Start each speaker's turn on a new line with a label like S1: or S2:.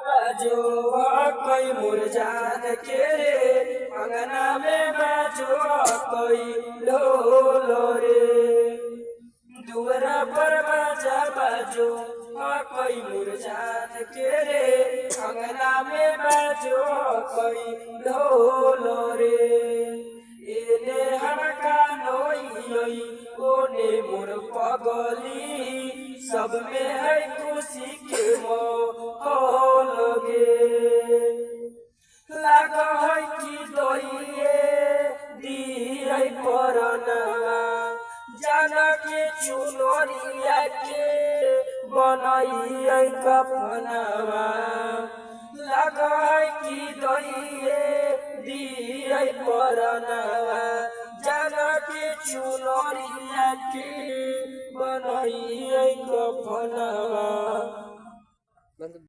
S1: बाजो कोई मुरझान के रे अंगना में बाजो कोई ढोलो रे दुआरा पर बाजा बाजो कोई मुरझान के रे अंगना में बाजो कोई ढोलो रे एने हड़का नोई ओने मोर पगली सब में है खुशी के माहौल गे लाग है कि दोइए दिए परनवा जाना के चुनरिया के बनाइए कफनवा लाग है कि दोइए दिए परनवा जाना के चुनरिया के बनाइए कफनवा।